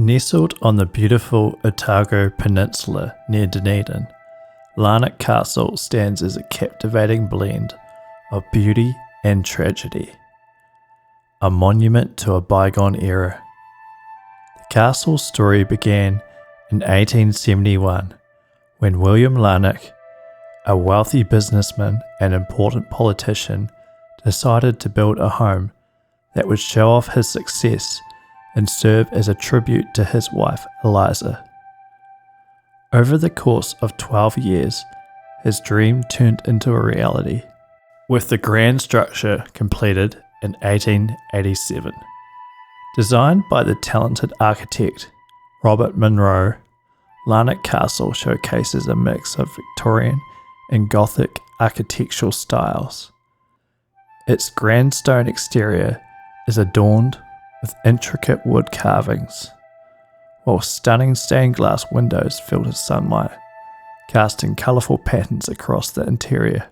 Nestled on the beautiful Otago Peninsula near Dunedin, Larnach Castle stands as a captivating blend of beauty and tragedy, a monument to a bygone era. The castle's story began in 1871 when William Larnach, a wealthy businessman and important politician, decided to build a home that would show off his success and serve as a tribute to his wife Eliza. Over the course of 12 years, his dream turned into a reality, with the grand structure completed in 1887. Designed by the talented architect Robert Munro, Larnach Castle showcases a mix of Victorian and Gothic architectural styles. Its grand stone exterior is adorned with intricate wood carvings, while stunning stained glass windows filter sunlight, casting colourful patterns across the interior.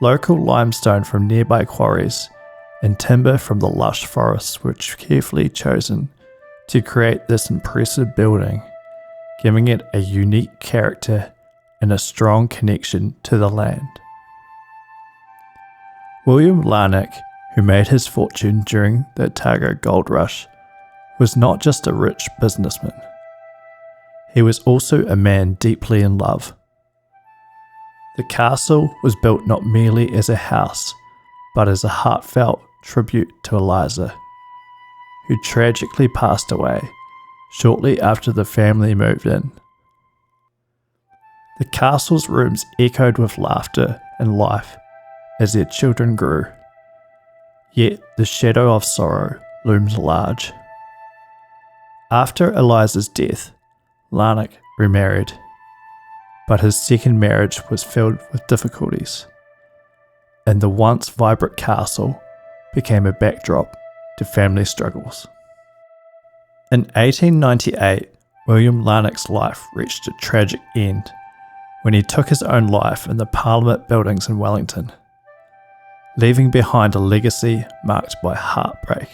Local limestone from nearby quarries and timber from the lush forests were carefully chosen to create this impressive building, giving it a unique character and a strong connection to the land. William Larnach, who made his fortune during the Otago gold rush, was not just a rich businessman. He was also a man deeply in love. The castle was built not merely as a house, but as a heartfelt tribute to Eliza, who tragically passed away shortly after the family moved in. The castle's rooms echoed with laughter and life as their children grew. Yet the shadow of sorrow loomed large. After Eliza's death, Larnach remarried, but his second marriage was filled with difficulties, and the once vibrant castle became a backdrop to family struggles. In 1898, William Larnach's life reached a tragic end when he took his own life in the Parliament buildings in Wellington, leaving behind a legacy marked by heartbreak.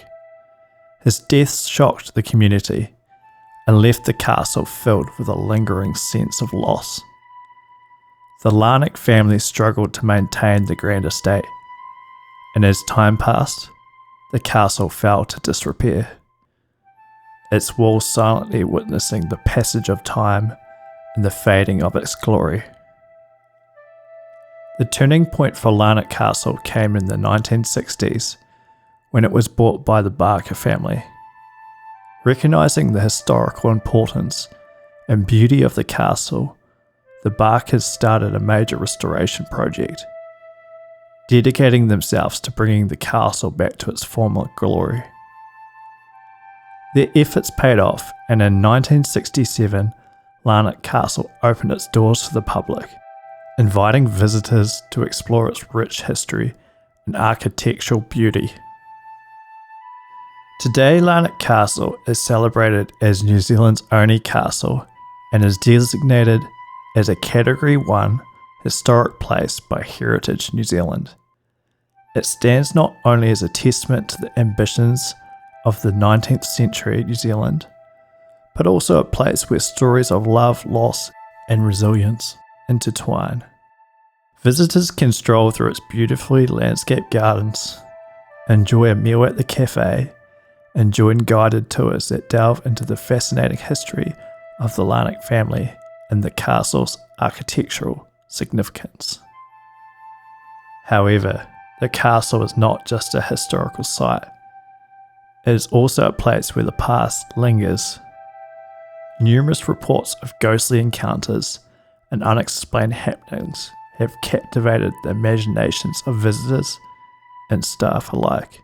His death shocked the community and left the castle filled with a lingering sense of loss. The Larnach family struggled to maintain the grand estate, and as time passed, the castle fell to disrepair, its walls silently witnessing the passage of time and the fading of its glory. The turning point for Larnach Castle came in the 1960s when it was bought by the Barker family. Recognising the historical importance and beauty of the castle, the Barkers started a major restoration project, dedicating themselves to bringing the castle back to its former glory. Their efforts paid off, and in 1967, Larnach Castle opened its doors to the public, inviting visitors to explore its rich history and architectural beauty. Today, Larnach Castle is celebrated as New Zealand's only castle and is designated as a Category 1 historic place by Heritage New Zealand. It stands not only as a testament to the ambitions of the 19th century New Zealand, but also a place where stories of love, loss, and resilience intertwine. Visitors can stroll through its beautifully landscaped gardens, enjoy a meal at the cafe, and join guided tours that delve into the fascinating history of the Larnach family and the castle's architectural significance. However, the castle is not just a historical site. It is also a place where the past lingers. Numerous reports of ghostly encounters and unexplained happenings have captivated the imaginations of visitors and staff alike.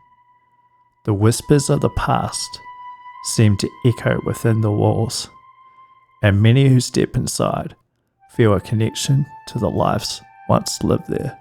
The whispers of the past seem to echo within the walls, and many who step inside feel a connection to the lives once lived there.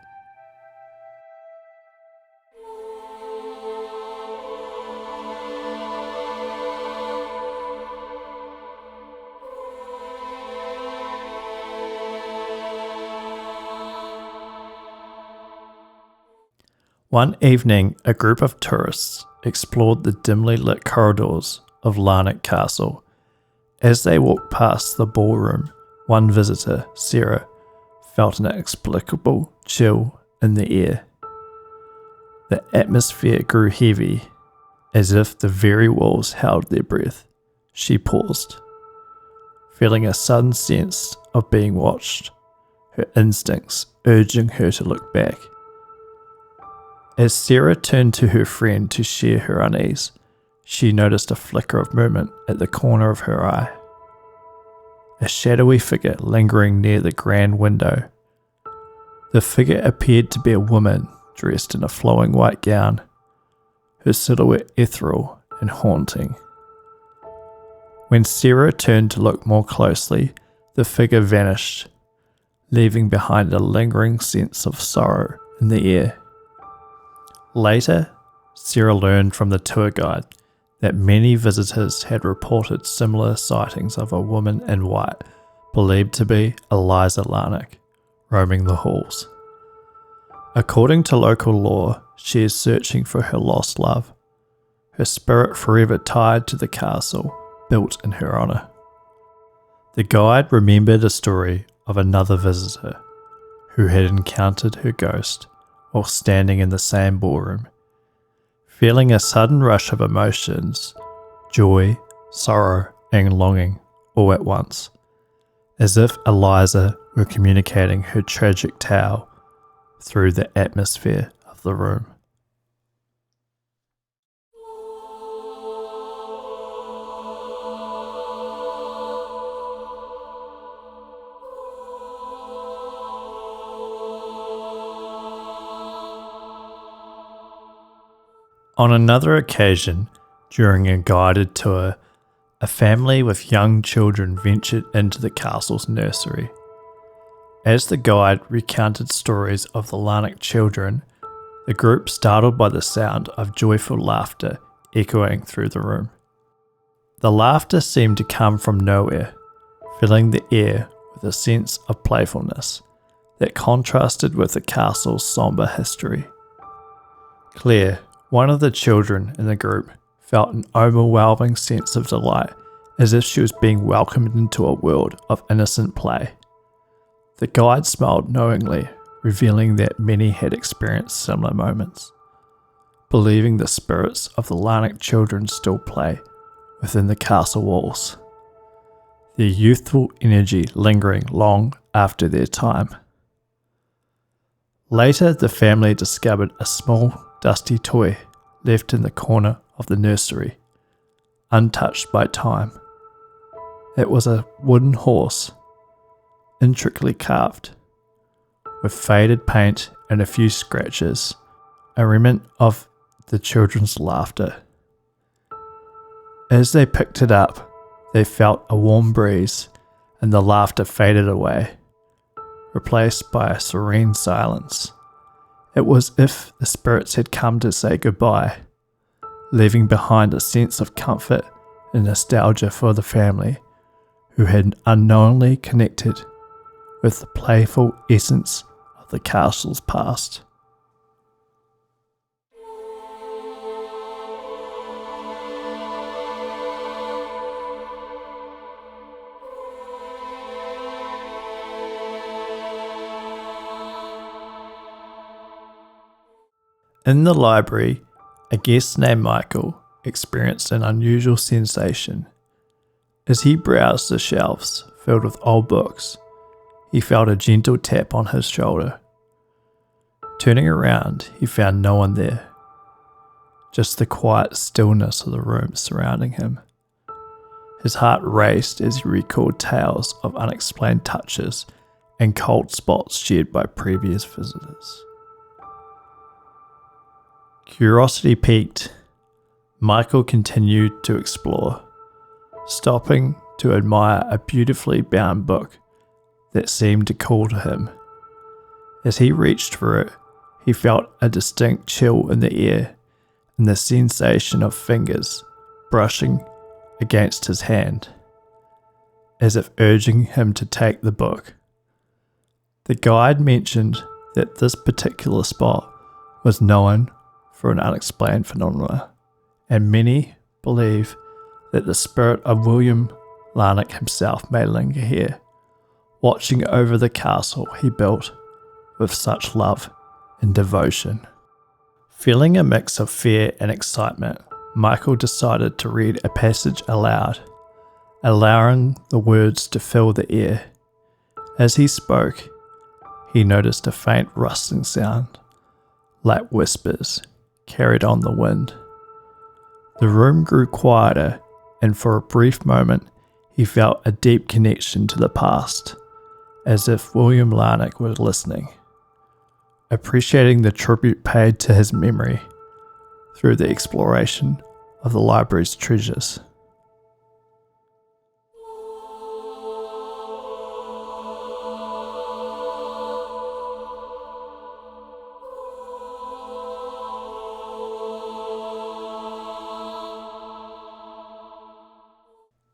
One evening, a group of tourists explored the dimly lit corridors of Larnach Castle. As they walked past the ballroom, one visitor, Sarah, felt an inexplicable chill in the air. The atmosphere grew heavy, as if the very walls held their breath. She paused, feeling a sudden sense of being watched, her instincts urging her to look back. As Sarah turned to her friend to share her unease, she noticed a flicker of movement at the corner of her eye. A shadowy figure lingering near the grand window. The figure appeared to be a woman dressed in a flowing white gown, her silhouette ethereal and haunting. When Sarah turned to look more closely, the figure vanished, leaving behind a lingering sense of sorrow in the air. Later, Sarah learned from the tour guide that many visitors had reported similar sightings of a woman in white, believed to be Eliza Larnach, roaming the halls. According to local law, she is searching for her lost love, her spirit forever tied to the castle built in her honour. The guide remembered a story of another visitor who had encountered her ghost while standing in the same ballroom, feeling a sudden rush of emotions, joy, sorrow, and longing all at once, as if Eliza were communicating her tragic tale through the atmosphere of the room. On another occasion, during a guided tour, a family with young children ventured into the castle's nursery. As the guide recounted stories of the Larnach children, the group startled by the sound of joyful laughter echoing through the room. The laughter seemed to come from nowhere, filling the air with a sense of playfulness that contrasted with the castle's sombre history. Claire, one of the children in the group, felt an overwhelming sense of delight, as if she was being welcomed into a world of innocent play. The guide smiled knowingly, revealing that many had experienced similar moments, believing the spirits of the Larnach children still play within the castle walls, their youthful energy lingering long after their time. Later, the family discovered a small, dusty toy left in the corner of the nursery, untouched by time. It was a wooden horse, intricately carved, with faded paint and a few scratches, a remnant of the children's laughter. As they picked it up, they felt a warm breeze, and the laughter faded away, replaced by a serene silence. It was as if the spirits had come to say goodbye, leaving behind a sense of comfort and nostalgia for the family who had unknowingly connected with the playful essence of the castle's past. In the library, a guest named Michael experienced an unusual sensation. As he browsed the shelves filled with old books, he felt a gentle tap on his shoulder. Turning around, he found no one there, just the quiet stillness of the room surrounding him. His heart raced as he recalled tales of unexplained touches and cold spots shared by previous visitors. Curiosity piqued, Michael continued to explore, stopping to admire a beautifully bound book that seemed to call to him. As he reached for it, he felt a distinct chill in the air and the sensation of fingers brushing against his hand, as if urging him to take the book. The guide mentioned that this particular spot was known for an unexplained phenomena, and many believe that the spirit of William Larnach himself may linger here, watching over the castle he built with such love and devotion. Feeling a mix of fear and excitement, Michael decided to read a passage aloud, allowing the words to fill the air. As he spoke, he noticed a faint rustling sound, like whispers carried on the wind. The room grew quieter, and for a brief moment he felt a deep connection to the past, as if William Larnach was listening, appreciating the tribute paid to his memory through the exploration of the library's treasures.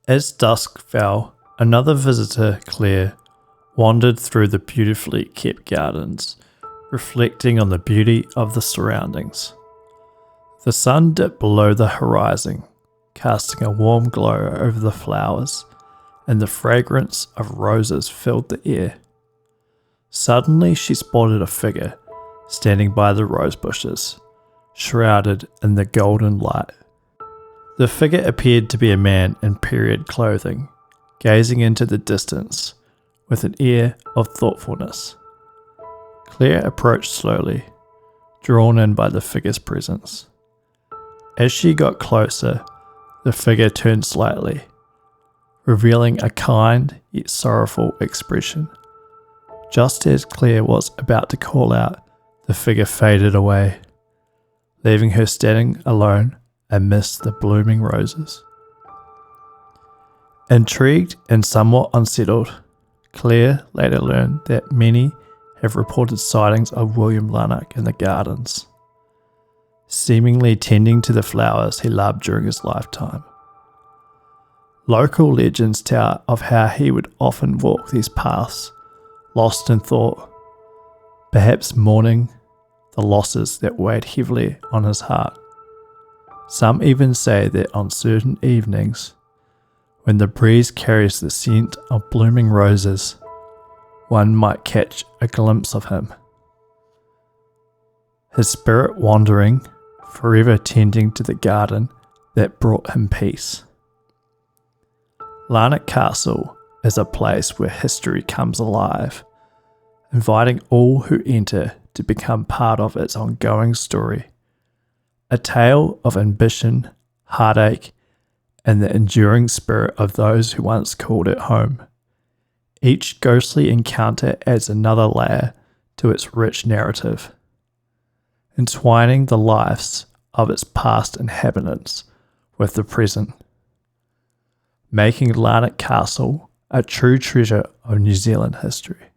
As dusk fell, another visitor, Claire, wandered through the beautifully kept gardens, reflecting on the beauty of the surroundings. The sun dipped below the horizon, casting a warm glow over the flowers, and the fragrance of roses filled the air. Suddenly she spotted a figure standing by the rose bushes, shrouded in the golden light. The figure appeared to be a man in period clothing, gazing into the distance with an air of thoughtfulness. Claire approached slowly, drawn in by the figure's presence. As she got closer, the figure turned slightly, revealing a kind yet sorrowful expression. Just as Claire was about to call out, the figure faded away, leaving her standing alone amidst the blooming roses. Intrigued and somewhat unsettled, Claire later learned that many have reported sightings of William Larnach in the gardens, seemingly tending to the flowers he loved during his lifetime. Local legends tell of how he would often walk these paths, lost in thought, perhaps mourning the losses that weighed heavily on his heart. Some even say that on certain evenings, when the breeze carries the scent of blooming roses, one might catch a glimpse of him, his spirit wandering, forever tending to the garden that brought him peace. Larnach Castle is a place where history comes alive, inviting all who enter to become part of its ongoing story. A tale of ambition, heartache, and the enduring spirit of those who once called it home. Each ghostly encounter adds another layer to its rich narrative, entwining the lives of its past inhabitants with the present, making Larnach Castle a true treasure of New Zealand history.